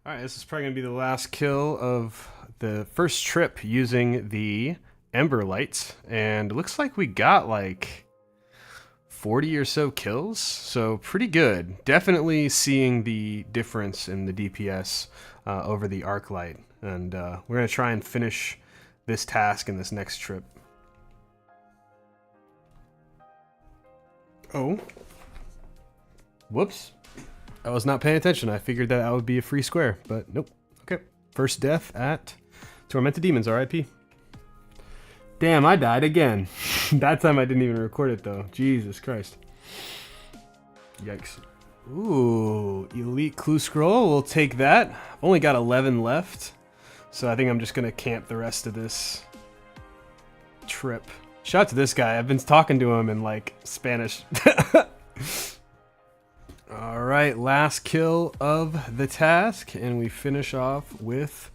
Alright, this is probably going to be the last kill of the first trip using the Ember Lights. And it looks like we got like 40 or so kills, so pretty good. Definitely seeing the difference in the DPS over the Arc Light. And we're going to try and finish this task in this next trip. Oh. Whoops. I was not paying attention. I figured that would be a free square, but nope. Okay. First death at Tormented Demons, RIP. Damn, I died again. That time I didn't even record it though. Jesus Christ. Yikes. Ooh, Elite Clue Scroll. We'll take that. I've only got 11 left, so I think I'm just going to camp the rest of this trip. Shout out to this guy. I've been talking to him in like Spanish. Alright, last kill of the task, and we finish off with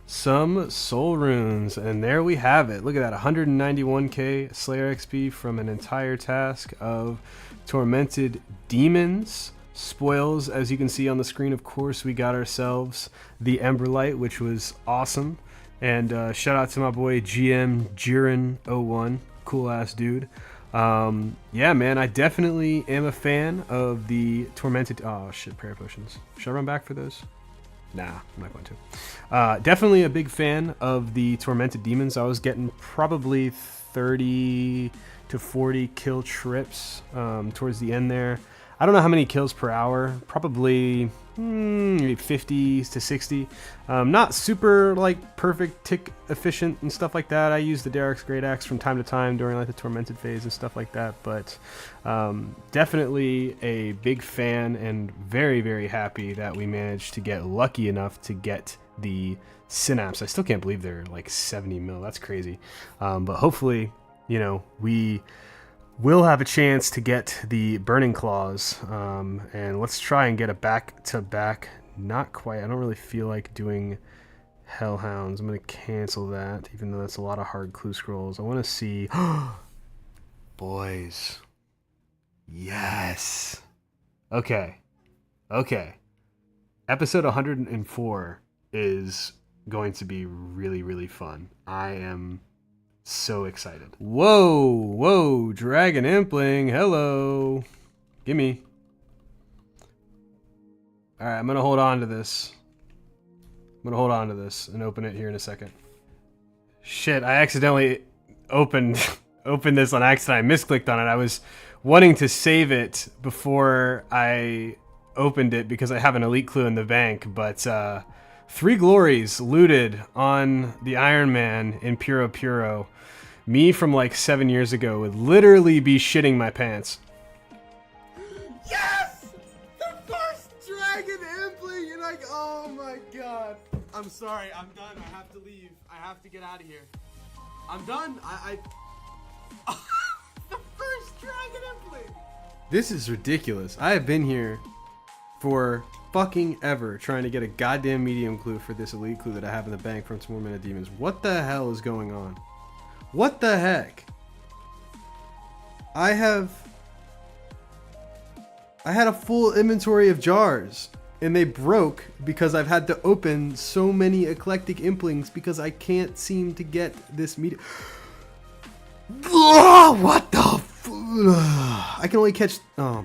some soul runes, and there we have it. Look at that, 191k Slayer XP from an entire task of Tormented Demons. Spoils, as you can see on the screen, of course, we got ourselves the Ember Light, which was awesome. And shout out to my boy GM Jiren01, cool ass dude. Yeah, man, I definitely am a fan of the Tormented... Oh, shit, prayer potions. Should I run back for those? Nah, I'm not going to. Definitely a big fan of the Tormented Demons. I was getting probably 30 to 40 kill trips towards the end there. I don't know how many kills per hour. Probably maybe 50 to 60. Not super like perfect tick efficient and stuff like that. I use the Derek's Great Axe from time to time during like the Tormented phase and stuff like that. But definitely a big fan and very, very happy that we managed to get lucky enough to get the synapse. I still can't believe they're like 70 mil. That's crazy. But hopefully, you know, we'll have a chance to get the Burning Claws, and let's try and get a back-to-back. Not quite. I don't really feel like doing Hellhounds. I'm going to cancel that, even though that's a lot of hard clue scrolls. I want to see... Boys. Yes. Okay. Okay. Episode 104 is going to be really, really fun. I am... so excited. Whoa, whoa, Dragon Impling, hello. Gimme. Alright, I'm gonna hold on to this. I'm gonna hold on to this and open it here in a second. Shit, I accidentally opened this on accident. I misclicked on it. I was wanting to save it before I opened it because I have an elite clue in the bank, but 3 glories looted on the Iron Man in Puro Puro. Me from like 7 years ago would literally be shitting my pants. Yes! The first Dragon Impling! You're like, oh my god. I'm sorry, I'm done. I have to leave. I have to get out of here. I'm done. The first Dragon Impling! This is ridiculous. I have been here for fucking ever trying to get a goddamn medium clue for this elite clue that I have in the bank from Tormented Demons. What the hell is going on? What the heck? I had a full inventory of jars and they broke because I've had to open so many eclectic implings because I can't seem to get this medium. What the I can only catch... Oh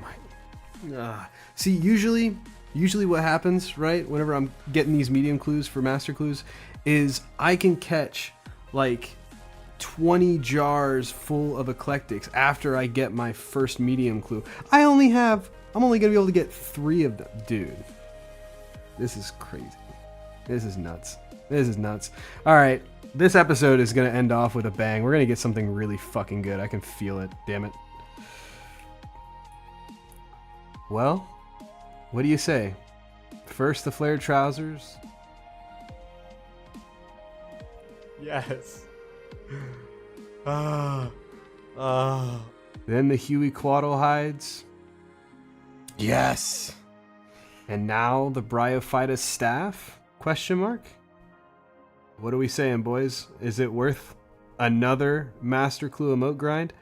my... See, usually what happens, right, whenever I'm getting these medium clues for master clues, is I can catch like 20 jars full of eclectics after I get my first medium clue. I'm only gonna be able to get 3 of them. Dude, this is crazy. This is nuts. This is nuts. All right, this episode is gonna end off with a bang. We're gonna get something really fucking good. I can feel it. Damn it. Well, what do you say? First the flared trousers. Yes. Then the Huey Quaddle hides. Yes. And now the Bryophyta staff? Question mark? What are we saying, boys? Is it worth another Master Clue emote grind?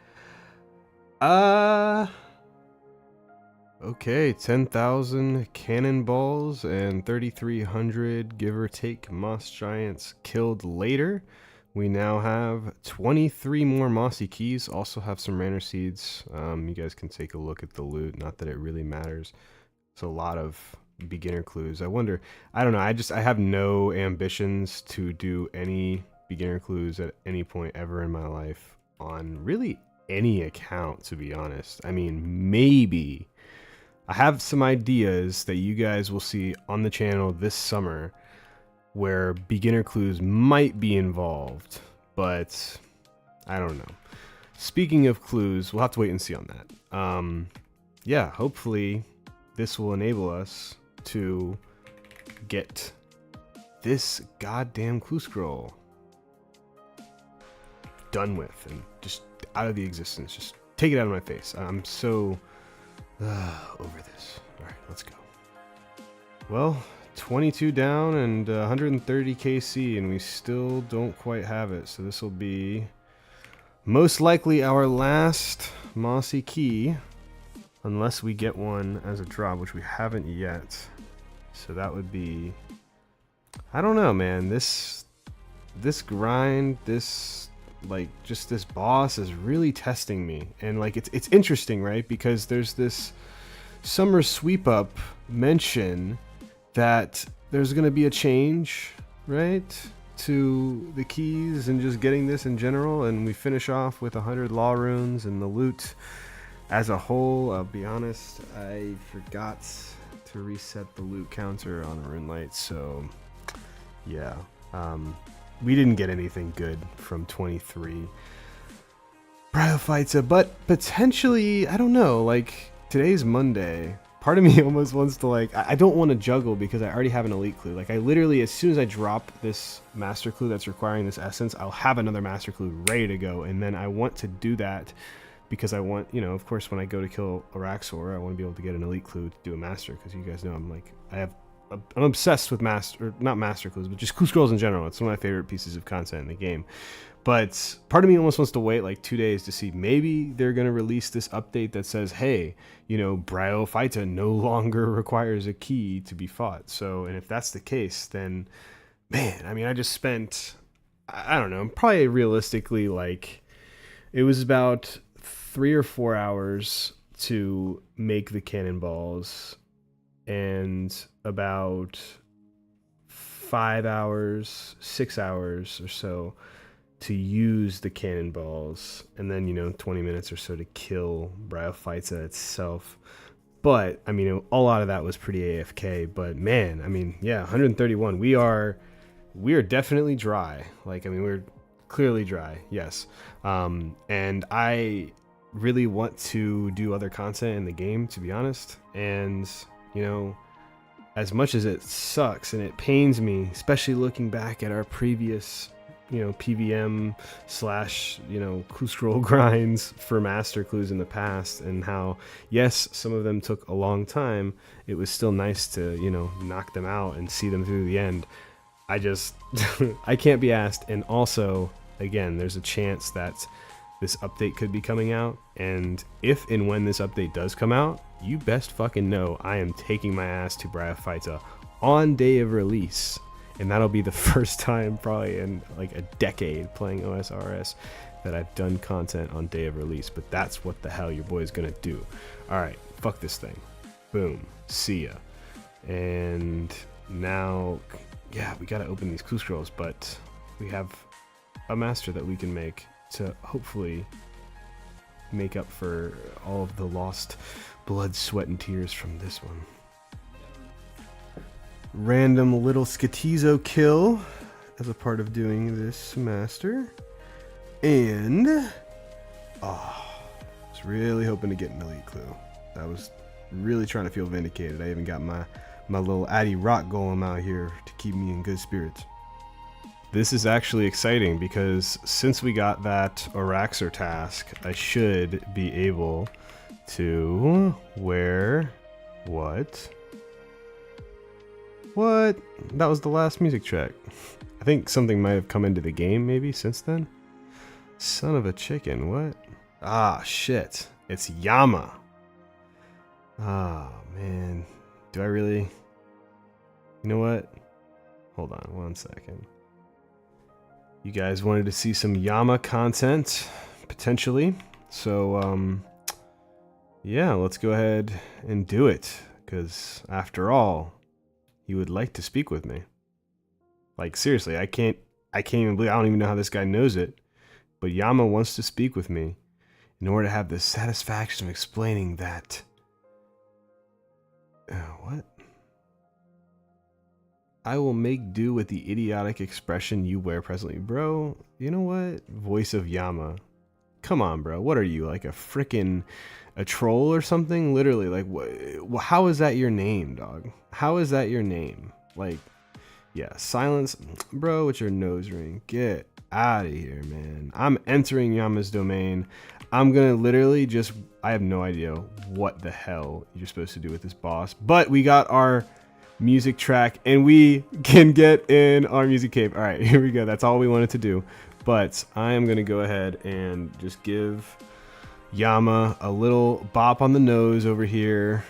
Okay, 10,000 cannonballs and 3,300 give or take moss giants killed later. We now have 23 more mossy keys. Also have some ranner seeds. You guys can take a look at the loot. Not that it really matters. It's a lot of beginner clues. I wonder, I don't know. I have no ambitions to do any beginner clues at any point ever in my life on really any account, to be honest. I mean, maybe I have some ideas that you guys will see on the channel this summer where beginner clues might be involved, but I don't know. Speaking of clues, we'll have to wait and see on that. Yeah, hopefully this will enable us to get this goddamn clue scroll done with and just out of the existence. Just take it out of my face. I'm so over this. All right, let's go. Well, 22 down and 130 KC, and we still don't quite have it. So this will be most likely our last mossy key, unless we get one as a drop, which we haven't yet. So that would be, I don't know, man. This grind, this like just this boss is really testing me, and like it's interesting, right? Because there's this summer sweep up mention that there's gonna be a change, right, to the keys and just getting this in general, and we finish off with 100 law runes and the loot as a whole. I'll be honest, I forgot to reset the loot counter on Rune Light, so yeah. We didn't get anything good from 23 Bryophyta, but potentially, I don't know, like, today's Monday. Part of me almost wants to, like, I don't want to juggle because I already have an elite clue. Like, I literally, as soon as I drop this master clue that's requiring this essence, I'll have another master clue ready to go, and then I want to do that because I want, you know, of course, when I go to kill Araxxor, I want to be able to get an elite clue to do a master, because you guys know I'm obsessed with not master clues, but just clue scrolls in general. It's one of my favorite pieces of content in the game. But part of me almost wants to wait like 2 days to see maybe they're going to release this update that says, hey, you know, Bryophyta no longer requires a key to be fought. So, and if that's the case, then, man, I mean, I just spent, I don't know, probably realistically, like, it was about 3 or 4 hours to make the cannonballs, and about 5 hours, 6 hours or so to use the cannonballs, and then, you know, 20 minutes or so to kill Bryophyta itself. But I mean, a lot of that was pretty AFK. But man, I mean, yeah, 131. We are definitely dry. Like, I mean, we're clearly dry. Yes. And I really want to do other content in the game, to be honest. And you know, as much as it sucks and it pains me, especially looking back at our previous, you know, PVM / you know, clue scroll grinds for master clues in the past, and how, yes, some of them took a long time, it was still nice to, you know, knock them out and see them through the end. I just, I can't be asked. And also, again, there's a chance that this update could be coming out, and if and when this update does come out, you best fucking know I am taking my ass to Bryophyta on day of release, and that'll be the first time probably in like a decade playing OSRS that I've done content on day of release. But that's what the hell your boy's gonna do. All right, fuck this thing. Boom, see ya. And now, yeah, we gotta open these clue scrolls, but we have a master that we can make to hopefully make up for all of the lost blood, sweat, and tears from this one. Random little Skatizo kill as a part of doing this master. And, oh, I was really hoping to get an elite clue. I was really trying to feel vindicated. I even got my little Addy Rock Golem out here to keep me in good spirits. This is actually exciting because since we got that Araxxor task, I should be able to wear what? That was the last music track. I think something might have come into the game maybe since then. Son of a chicken, what? Ah, shit. It's Yama. Oh, man. Do I really? You know what? Hold on 1 second. You guys wanted to see some Yama content, potentially. So, yeah, let's go ahead and do it. Because, after all, he would like to speak with me. Like, seriously, I can't even believe, I don't even know how this guy knows it. But Yama wants to speak with me in order to have the satisfaction of explaining that. What? I will make do with the idiotic expression you wear presently. Bro, you know what? Voice of Yama. Come on, bro. What are you, like a troll or something? Literally, like, how is that your name, dog? How is that your name? Like, yeah, silence. Bro, with your nose ring. Get out of here, man. I'm entering Yama's domain. I'm gonna literally just, I have no idea what the hell you're supposed to do with this boss. But we got our music track and we can get in our music cape. All right, here we go. That's all we wanted to do. But I am gonna go ahead and just give Yama a little bop on the nose over here.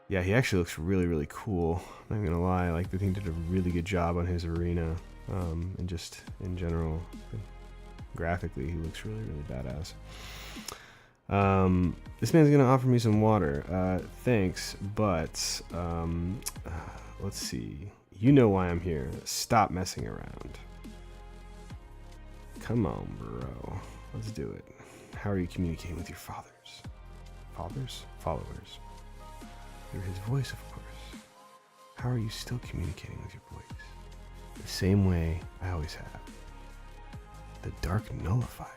Yeah, he actually looks really, really cool. I'm not gonna lie, like, the thing did a really good job on his arena, and just in general, graphically, he looks really, really badass. This man's gonna offer me some water. Thanks, but let's see. You know why I'm here. Stop messing around. Come on, bro. Let's do it. How are you communicating with your fathers? Fathers? Followers. Through his voice, of course. How are you still communicating with your voice? The same way I always have. The dark nullifier.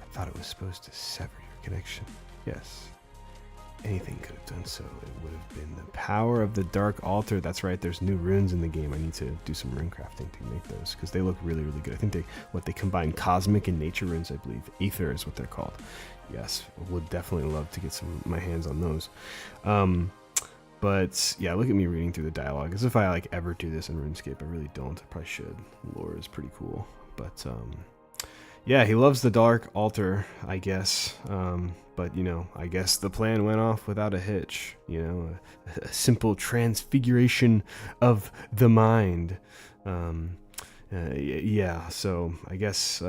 I thought it was supposed to sever your connection. Yes. Anything could have done so. It would have been the power of the dark altar. That's right, there's new runes in the game. I need to do some rune crafting to make those, because they look really, really good. I think they combine cosmic and nature runes, I believe. Ether is what they're called. Yes, would definitely love to get my hands on those. But yeah, look at me reading through the dialogue as if I like ever do this in RuneScape. I really don't. I probably should. Lore is pretty cool. But yeah, he loves the dark altar, I guess. But you know, I guess the plan went off without a hitch. You know, a simple transfiguration of the mind. Yeah, so I guess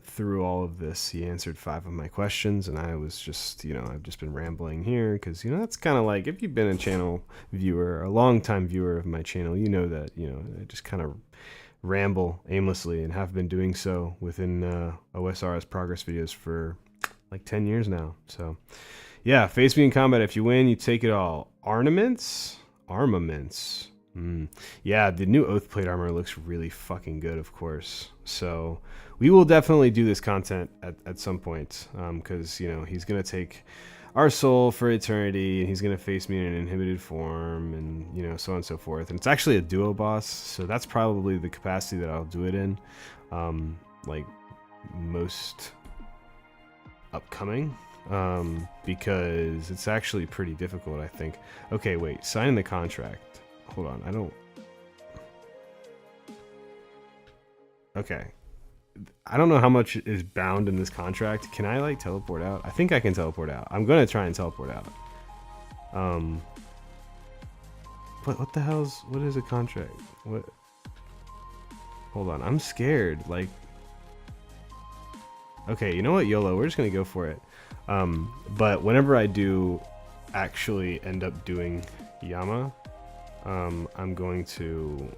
through all of this, he answered 5 of my questions, and I was just, you know, I've just been rambling here because, you know, that's kind of like, if you've been a channel viewer, a long-time viewer of my channel, you know that, you know, I just kind of ramble aimlessly and have been doing so within OSRS progress videos for like 10 years now. So, yeah, face me in combat. If you win, you take it all. Armaments? Yeah, the new Oath Plate armor looks really fucking good, of course. So we will definitely do this content at some point, because, you know, he's going to take our soul for eternity, and he's going to face me in an inhibited form, and, you know, so on and so forth. And it's actually a duo boss, so that's probably the capacity that I'll do it in, like most upcoming, because it's actually pretty difficult, I think. Okay, wait, sign the contract. Hold on, I don't... Okay. I don't know how much is bound in this contract. Can I, like, teleport out? I think I can teleport out. I'm gonna try and teleport out. What the hell's... What is a contract? What... Hold on, I'm scared. Like... Okay, you know what, YOLO, we're just gonna go for it. But whenever I do actually end up doing Yama, I'm going to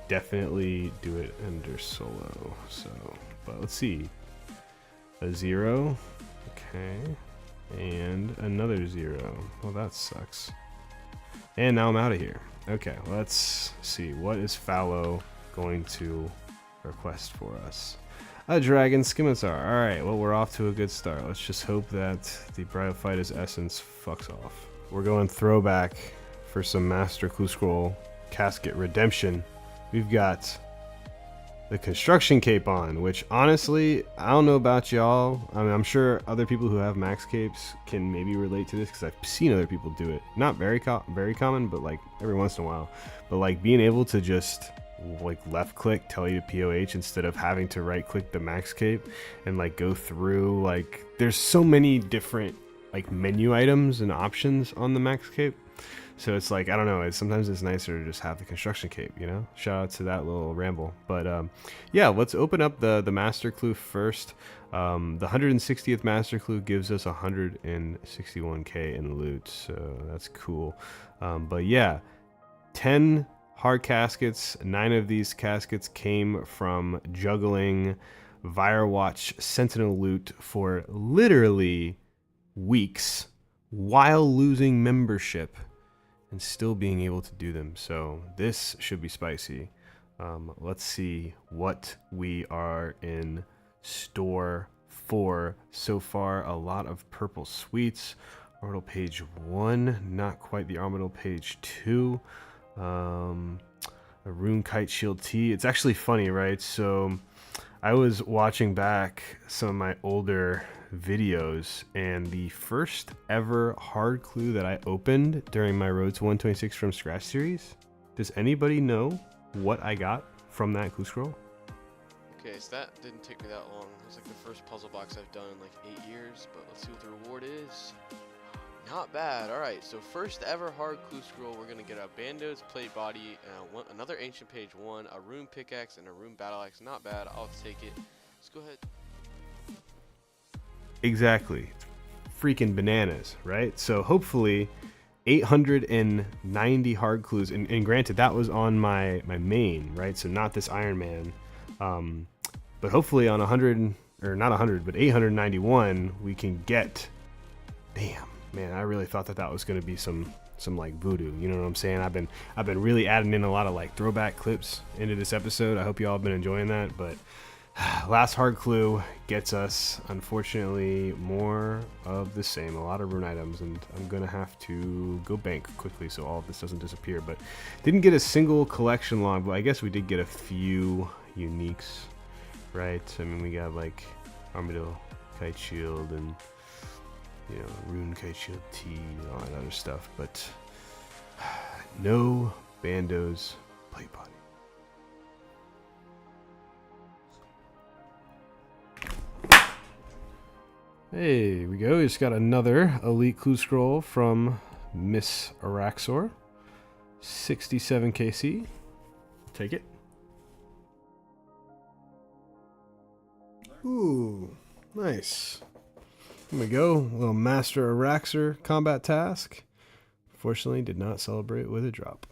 definitely do it under solo. So, but let's see. A 0. Okay. And another 0. Well, that sucks. And now I'm out of here. Okay, let's see. What is Fallow going to request for us? A dragon scimitar. Alright, well, we're off to a good start. Let's just hope that the Bryophyta's essence fucks off. We're going throwback for some Master Clue Scroll casket redemption. We've got the construction cape on, which honestly, I don't know about y'all. I mean, I'm sure other people who have max capes can maybe relate to this, because I've seen other people do it. Not very common, but like every once in a while. But like being able to just like left click tell you to POH instead of having to right click the max cape and like go through, like there's so many different like menu items and options on the max cape. So it's like, I don't know, sometimes it's nicer to just have the construction cape, you know? Shout out to that little ramble. But yeah, let's open up the master clue first. The 160th master clue gives us 161k in loot, so that's cool. But yeah, 10 hard caskets. 9 of these caskets came from juggling Firewatch Sentinel loot for literally weeks while losing membership and still being able to do them. So this should be spicy. Let's see what we are in store for. So far, a lot of purple sweets. Orbital page 1, not quite the orbital page 2. A rune kite shield T. It's actually funny, right? So I was watching back some of my older videos, and the first ever hard clue that I opened during my Road to 126 from Scratch series, does anybody know what I got from that clue scroll? Okay, so that didn't take me that long. It was like the first puzzle box I've done in like 8 years, but let's see what the reward is. Not bad. Alright, so first ever hard clue scroll, we're gonna get a Bando's plate body, another ancient page 1, a rune pickaxe, and a rune battle axe. Not bad, I'll take it. Let's go ahead. Exactly. It's freaking bananas, right? So hopefully 890 hard clues, and granted that was on my main, right? So not this Iron Man. But hopefully on 100, or not 100, but 891 we can get, damn, man, I really thought that was going to be some like voodoo, you know what I'm saying? I've been really adding in a lot of like throwback clips into this episode. I hope you all have been enjoying that, but last hard clue gets us, unfortunately, more of the same. A lot of rune items, and I'm gonna have to go bank quickly so all of this doesn't disappear. But didn't get a single collection log, but I guess we did get a few uniques, right? I mean, we got like Armadillo Kite Shield and, you know, Rune Kite Shield T and all that other stuff, but no Bando's plate body. Hey, we go. We just got another elite clue scroll from Miss Araxxor. 67 KC. Take it. Ooh, nice. Here we go. A little Master Araxxor combat task. Fortunately, did not celebrate with a drop.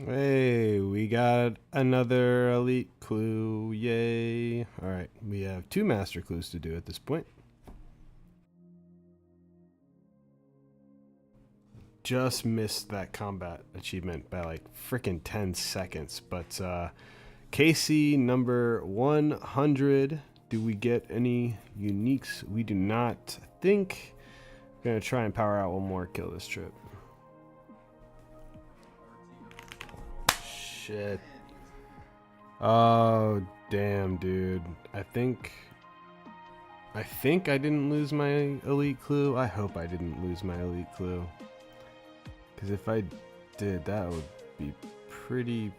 Hey, we got another elite clue. Yay. Alright, we have 2 master clues to do at this point. Just missed that combat achievement by like freaking 10 seconds. But KC number 100. Do we get any uniques? We do not. I think I'm going to try and power out one more kill this trip. Shit. Oh, damn, dude. I think I didn't lose my elite clue. I hope I didn't lose my elite clue. Because if I did, that would be pretty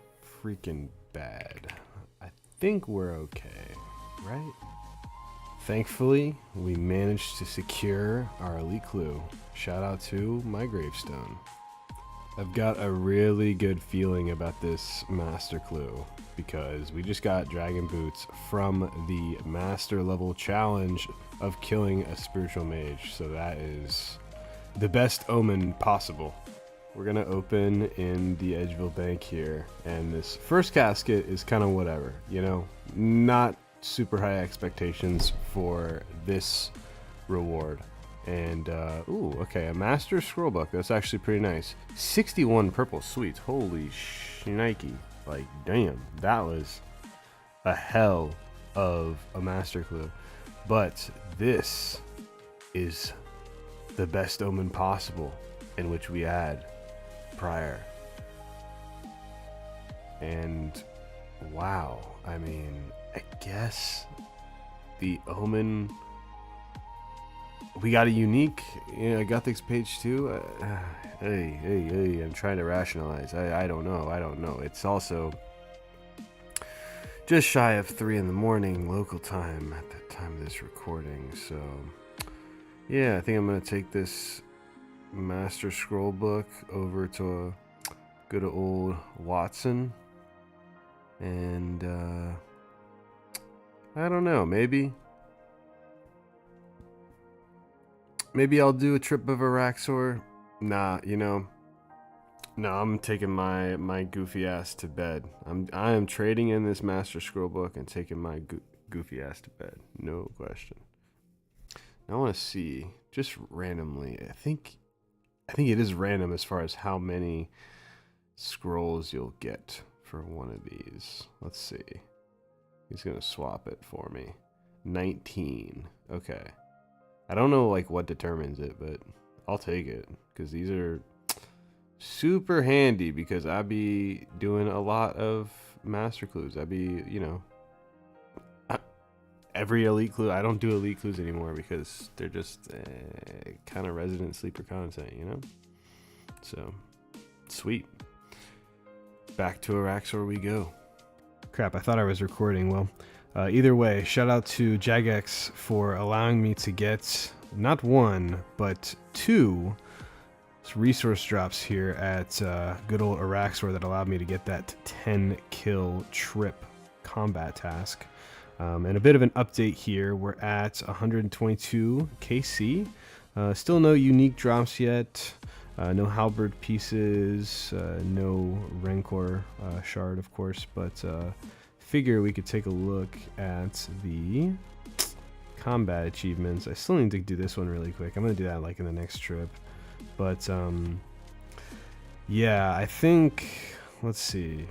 freaking bad. I think we're okay, right? Thankfully, we managed to secure our elite clue. Shout out to my gravestone. I've got a really good feeling about this master clue because we just got dragon boots from the master level challenge of killing a spiritual mage. So that is the best omen possible. We're gonna open in the Edgeville Bank here, and this first casket is kind of whatever, you know, not super high expectations for this reward. And ooh, okay, a master scroll book. That's actually pretty nice. 61 purple sweets. Holy shnikey. Like, damn, that was a hell of a master clue. But this is the best omen possible, in which we had prior. And wow, I mean, I guess the omen, we got a unique, you know, Gothics page 2. Hey, I'm trying to rationalize. I don't know. It's also, just shy of 3 in the morning local time at the time of this recording. So yeah, I think I'm gonna take this Master Scroll book over to good old Watson, and I don't know, maybe I'll do a trip of Araxxor. Nah, you know, no, I'm taking my goofy ass to bed. I am trading in this Master Scroll book and taking my goofy ass to bed. No question. Now I want to see just randomly. I think it is random as far as how many scrolls you'll get for one of these. Let's see. He's gonna swap it for me. 19. Okay. I don't know like what determines it, but I'll take it because these are super handy because I be doing a lot of master clues. I be, you know, every elite clue. I don't do elite clues anymore because they're just kind of resident sleeper content, you know? So, sweet. Back to Araxxor we go. Crap, I thought I was recording. Well, either way, shout out to Jagex for allowing me to get not one, but two resource drops here at good old Araxxor that allowed me to get that 10 kill trip combat task. And a bit of an update here. We're at 122 KC. Still no unique drops yet. No halberd pieces. No rancor shard, of course. But figure we could take a look at the combat achievements. I still need to do this one really quick. I'm going to do that like in the next trip. But yeah, I think, let's see,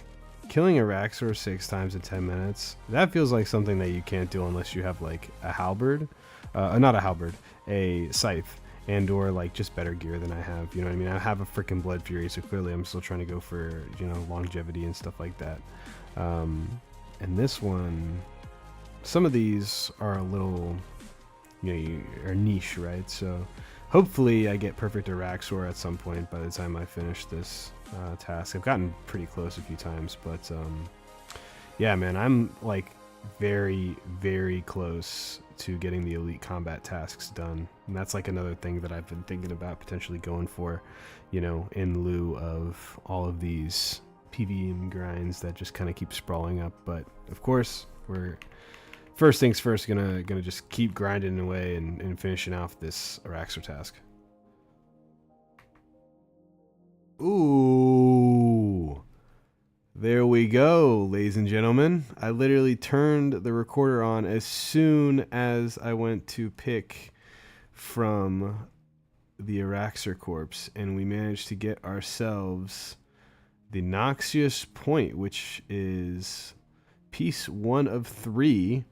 killing Araxxor 6 times in 10 minutes, that feels like something that you can't do unless you have like a halberd, not a halberd, a scythe, and or like just better gear than I have, you know what I mean? I have a freaking Blood Fury, so clearly I'm still trying to go for, you know, longevity and stuff like that. And this one, some of these are a little, you know, are niche, right? So hopefully I get perfect Araxxor at some point by the time I finish this task. I've gotten pretty close a few times, but yeah, man, I'm like very, very close to getting the elite combat tasks done. And that's like another thing that I've been thinking about potentially going for, you know, in lieu of all of these PvM grinds that just kind of keep sprawling up. But of course, we're first things first, gonna just keep grinding away and finishing off this Araxxor task. Ooh, there we go, ladies and gentlemen. I literally turned the recorder on as soon as I went to pick from the Araxxor corpse, and we managed to get ourselves the Noxious Point, which is piece 1 of 3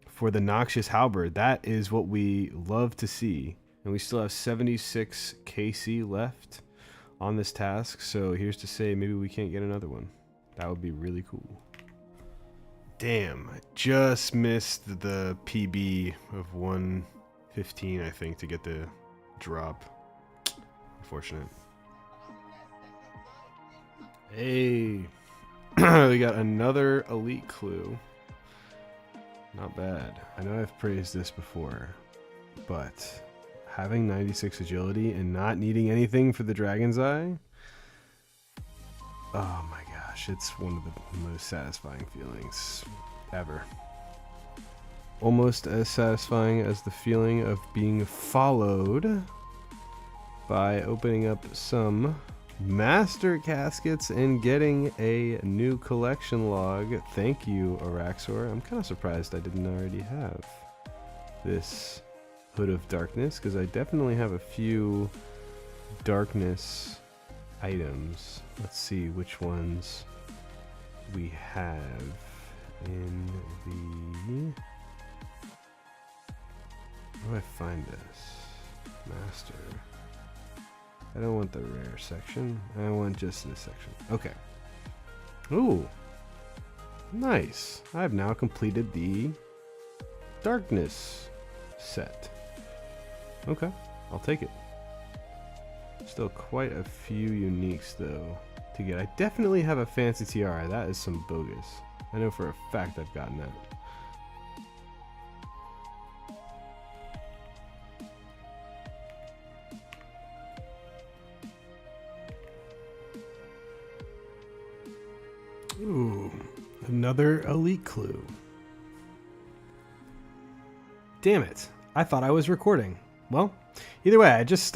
for the Noxious Halberd. That is what we love to see. And we still have 76 KC left on this task, so here's to say maybe we can't get another one. That would be really cool. Damn, I just missed the PB of 115, I think, to get the drop. Unfortunate. Hey, we got another elite clue. Not bad. I know I've praised this before, but having 96 agility and not needing anything for the Dragon's Eye, oh my gosh, it's one of the most satisfying feelings ever. Almost as satisfying as the feeling of being followed by opening up some master caskets and getting a new collection log. Thank you, Araxxor. I'm kind of surprised I didn't already have this Hood of Darkness, because I definitely have a few darkness items. Let's see which ones we have in the... Where do I find this? Master. I don't want the rare section. I want just this section. Okay. Ooh. Nice. I've now completed the darkness set. Okay. I'll take it. Still quite a few uniques though to get. I definitely have a fancy tiara. That is some bogus. I know for a fact I've gotten that. Ooh, another elite clue. Damn it. I thought I was recording. Well, either way, I just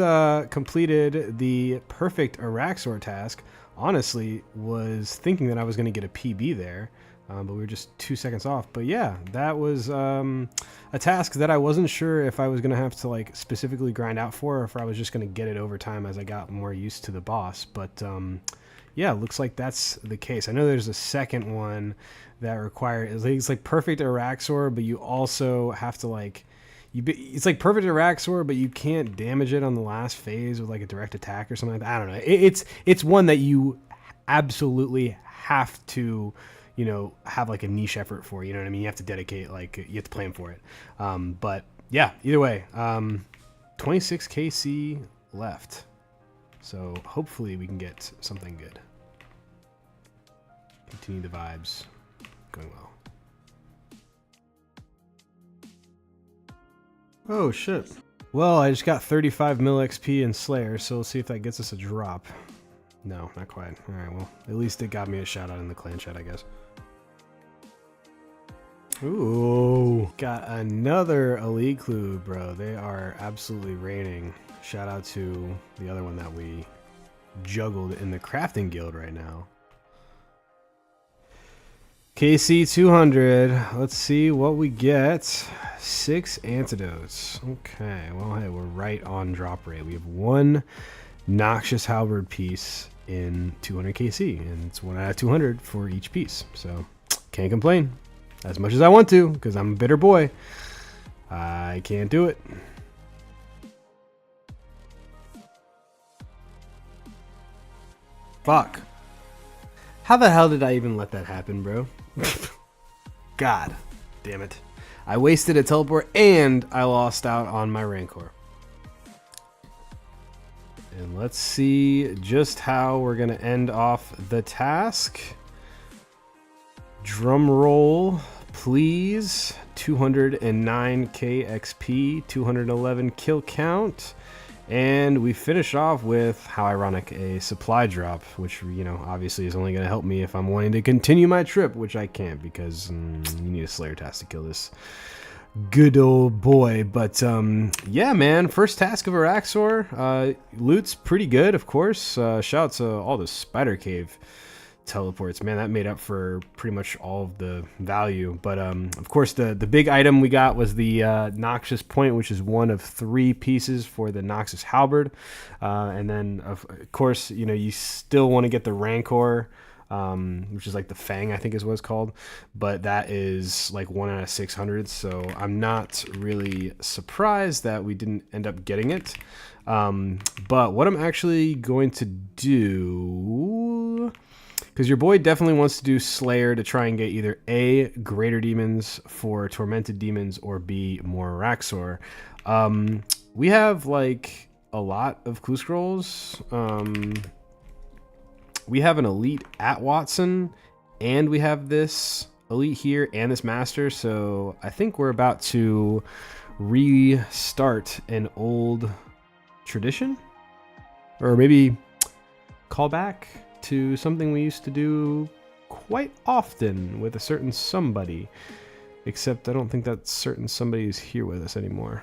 completed the perfect Araxxor task. Honestly, was thinking that I was going to get a PB there, but we were just 2 seconds off. But yeah, that was a task that I wasn't sure if I was going to have to like specifically grind out for, or if I was just going to get it over time as I got more used to the boss. But yeah, looks like that's the case. I know there's a second one that requires, it's like perfect Araxxor, but you also have to like, it's like perfect Araxxor, but you can't damage it on the last phase with like a direct attack or something like that. I don't know. It's one that you absolutely have to, you know, have like a niche effort for. You know what I mean? You have to dedicate, like you have to plan for it. But yeah, either way, 26 KC left. So hopefully we can get something good. Continue the vibes. Going well. Oh shit. Well, I just got 35 mil XP in Slayer, so let's see if that gets us a drop. No, not quite. Alright, well, at least it got me a shout out in the clan chat, I guess. Ooh, got another elite clue, bro. They are absolutely raining. Shout out to the other one that we juggled in the crafting guild right now. KC 200. Let's see what we get. 6 antidotes. Okay, well, hey, we're right on drop rate. We have 1 noxious halberd piece in 200 KC, and it's 1 out of 200 for each piece. So can't complain as much as I want to, because I'm a bitter boy. I can't do it. Fuck. How the hell did I even let that happen, bro? God damn it. I wasted a teleport and I lost out on my Rancor. And let's see just how we're going to end off the task. Drum roll, please. 209k XP, 211 kill count. And we finish off with, how ironic, a supply drop, which, you know, obviously is only going to help me if I'm wanting to continue my trip, which I can't because you need a Slayer task to kill this good old boy. But yeah, man, first task of Araxxor. Loot's pretty good, of course. Shout out to all the Spider Cave teleports, man. That made up for pretty much all of the value. But of course the big item we got was the Noxious Point, which is 1 of 3 pieces for the Noxious Halberd. And then of course, you know, you still want to get the Rancor, which is like the Fang, I think is what it's called, but that is like 1 out of 600, so I'm not really surprised that we didn't end up getting it. But what I'm actually going to do, because your boy definitely wants to do Slayer to try and get either A, greater demons for tormented demons, or B, more Araxxor. We have like a lot of clue scrolls. We have an elite at Watson, and we have this elite here and this master, so I think we're about to restart an old tradition, or maybe call back to something we used to do quite often with a certain somebody, except I don't think that certain somebody is here with us anymore.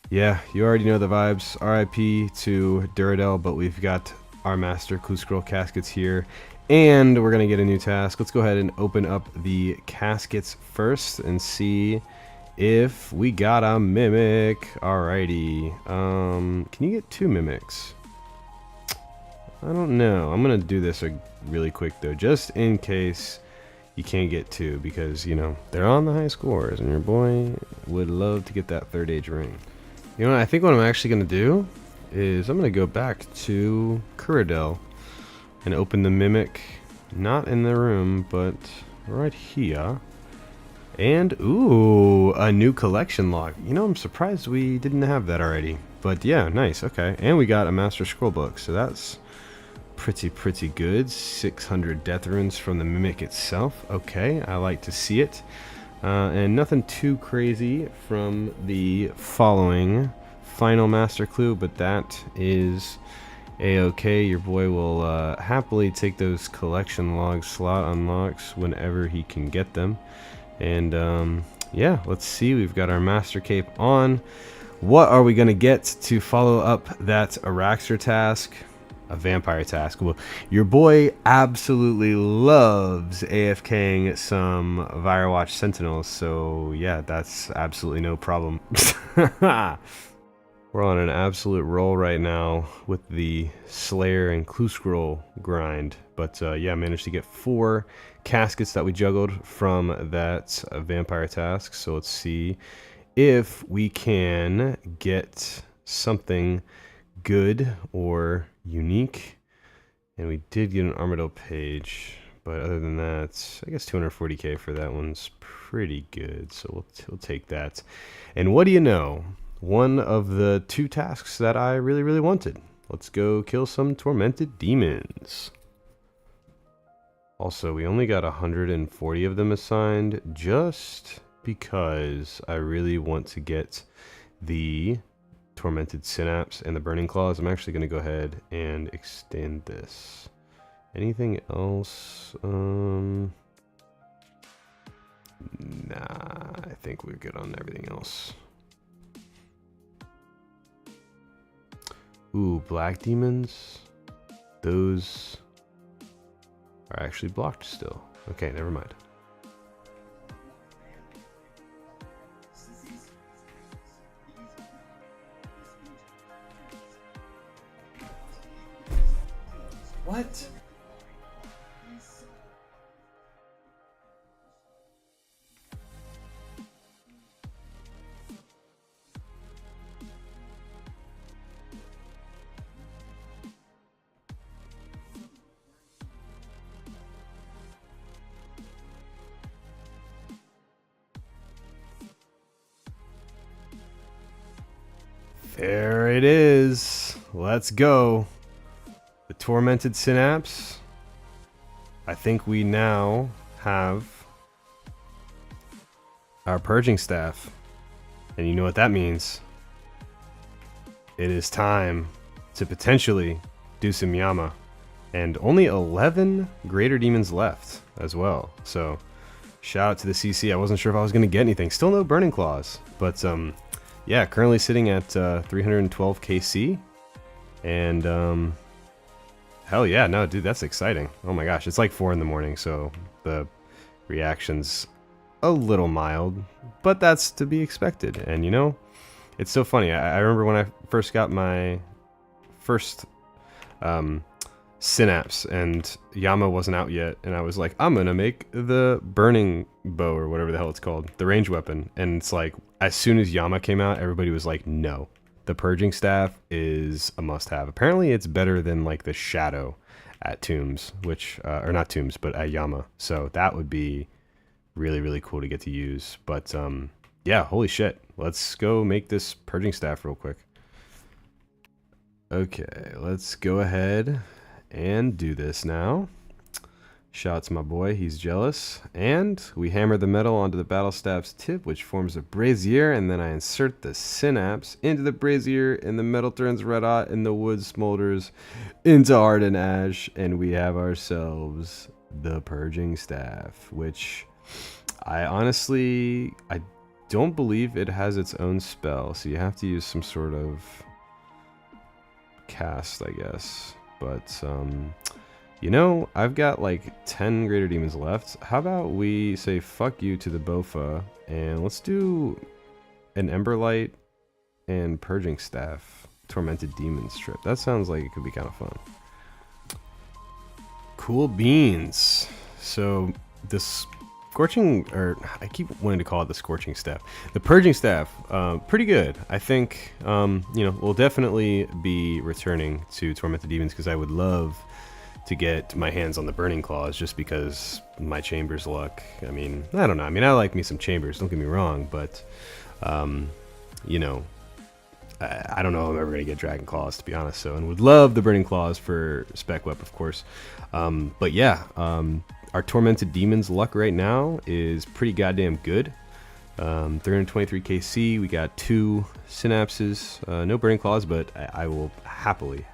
Yeah, you already know the vibes. RIP to Duradel, but we've got our master clue scroll caskets here, and we're gonna get a new task. Let's go ahead and open up the caskets first and see if we got a mimic. Alrighty, can you get 2 mimics? I don't know. I'm gonna do this really quick though, just in case you can't get 2, because, you know, they're on the high scores and your boy would love to get that 3rd age ring. You know what, I think what I'm actually gonna do is I'm gonna go back to Kuradel and open the mimic, not in the room, but right here. And ooh, a new collection log. You know, I'm surprised we didn't have that already, but yeah, nice. Okay, and we got a master scroll book, so that's pretty good. 600 death runes from the Mimic itself. Okay, I like to see it. And nothing too crazy from the following final master clue, but that is a-okay. Your boy will happily take those collection log slot unlocks whenever he can get them. And yeah, let's see. We've got our master cape on. What are we going to get to follow up that Araxxor task? A vampire task. Well, your boy absolutely loves AFKing some Firewatch Sentinels, so yeah, that's absolutely no problem. We're on an absolute roll right now with the Slayer and Clue Scroll grind, but yeah, managed to get 4 caskets that we juggled from that vampire task, so let's see if we can get something good or unique. And we did get an Armadillo page, but other than that, I guess 240k for that one's pretty good, so we'll take that. And what do you know, one of the 2 tasks that I really wanted. Let's go kill some tormented demons. Also, we only got 140 of them assigned just because I really want to get the Tormented Synapse and the Burning Claws. I'm actually going to go ahead and extend this. Anything else? Nah, I think we're good on everything else. Ooh, black demons. Those are actually blocked still. Okay, never mind. What? There it is. Let's go. The Tormented Synapse. I think we now have our Purging Staff. And you know what that means. It is time to potentially do some Yama. And only 11 Greater Demons left as well. So, shout out to the CC. I wasn't sure if I was going to get anything. Still no Burning Claws. But, yeah, currently sitting at 312 KC. And, hell yeah, no, dude, that's exciting. Oh my gosh, it's like 4 in the morning, so the reaction's a little mild, but that's to be expected. And you know, it's so funny. I remember when I first got my first Synapse and Yama wasn't out yet, and I was like, I'm gonna make the burning bow or whatever the hell it's called, the range weapon. And it's like, as soon as Yama came out, everybody was like, no. The Purging Staff is a must-have. Apparently, it's better than like the Shadow at Tombs, which or not Tombs, but at Yama. So that would be really cool to get to use. But yeah, holy shit! Let's go make this Purging Staff real quick. Okay, let's go ahead and do this now. Shout out to my boy, he's jealous. And we hammer the metal onto the battle staff's tip, which forms a brazier, and then I insert the synapse into the brazier, and the metal turns red hot, and the wood smolders into ardent ash, and we have ourselves the Purging Staff, which I don't believe it has its own spell, so you have to use some sort of cast, I guess. But you know, I've got like 10 Greater Demons left. How about we say fuck you to the Bofa, and let's do an Emberlight and Purging Staff Tormented Demon strip. That sounds like it could be kind of fun. Cool beans. So this Scorching, or I keep wanting to call it the Scorching Staff. The Purging Staff, pretty good. I think, you know, we'll definitely be returning to Tormented Demons because I would love to get my hands on the Burning Claws just because my Chambers luck. I mean, I don't know. I mean, I like me some Chambers, don't get me wrong, but, you know, I don't know if I'm ever going to get Dragon Claws, to be honest. So, and would love the Burning Claws for Spec Web, of course. But yeah, our Tormented Demon's luck right now is pretty goddamn good. 323 KC, we got 2 synapses, no Burning Claws, but I will happily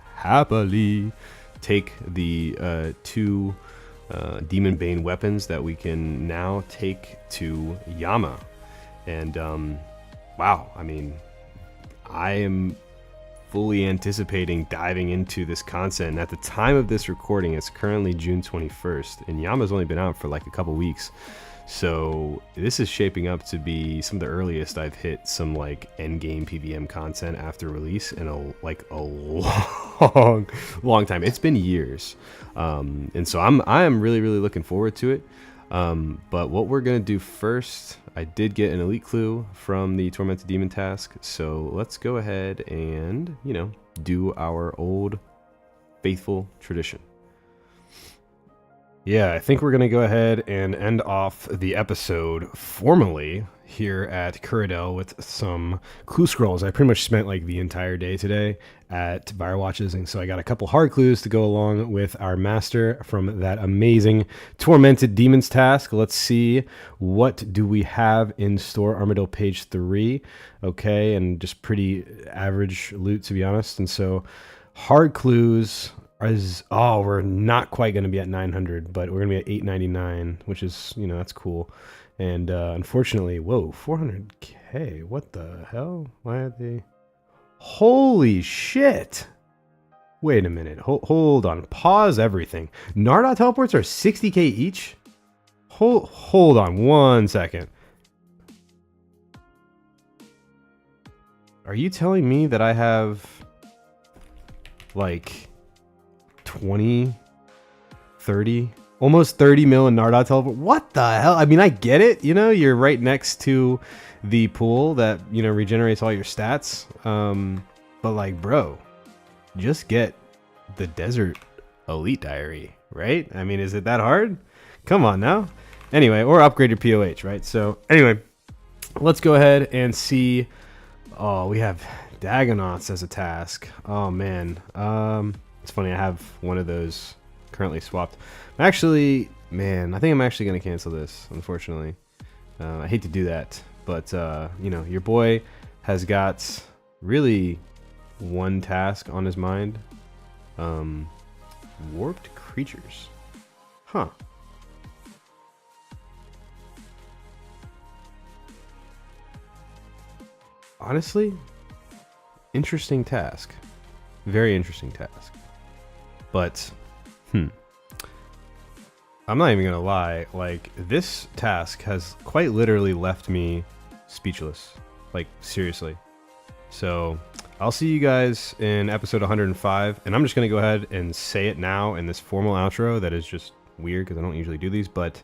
take the 2 Demon Bane weapons that we can now take to Yama. And wow, I mean, I am fully anticipating diving into this content. And at the time of this recording, it's currently June 21st, and Yama's only been out for like a couple weeks. So this is shaping up to be some of the earliest I've hit some like endgame PVM content after release in a long time. It's been years, and so I am really looking forward to it. But what we're gonna do first, I did get an elite clue from the Tormented Demon task, so let's go ahead and do our old faithful tradition. Yeah, I think we're going to go ahead and end off the episode formally here at Kuradel with some clue scrolls. I pretty much spent like the entire day today at Firewatches, and so I got a couple hard clues to go along with our master from that amazing Tormented Demons task. Let's see, what do we have in store? Armadillo page 3. Okay, and just pretty average loot, to be honest. And so hard clues... we're not quite going to be at 900, but we're going to be at 899, which is, that's cool. And unfortunately, whoa, 400k. What the hell? Why are they? Holy shit. Wait a minute. Hold on. Pause everything. Nardot teleports are 60k each? Hold on 1 second. Are you telling me that I have like 20, 30, almost 30 mil in Nardot teleport? What the hell? I mean, I get it. You're right next to the pool that, regenerates all your stats. But like, bro, just get the Desert Elite Diary, right? I mean, is it that hard? Come on now. Anyway, or upgrade your POH, right? So anyway, let's go ahead and see. Oh, we have Dagonauts as a task. Oh man. It's funny, I have one of those currently swapped. Actually, man, I think I'm actually going to cancel this, unfortunately. I hate to do that, but, your boy has got really one task on his mind. Warped creatures. Huh. Honestly, interesting task. Very interesting task. But, I'm not even gonna lie, like, this task has quite literally left me speechless. Like, seriously. So, I'll see you guys in episode 105, and I'm just gonna go ahead and say it now in this formal outro that is just weird, because I don't usually do these, but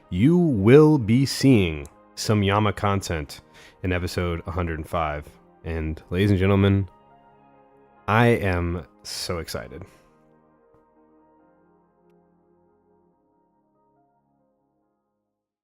you will be seeing some Yama content in episode 105. And, ladies and gentlemen, I am so excited.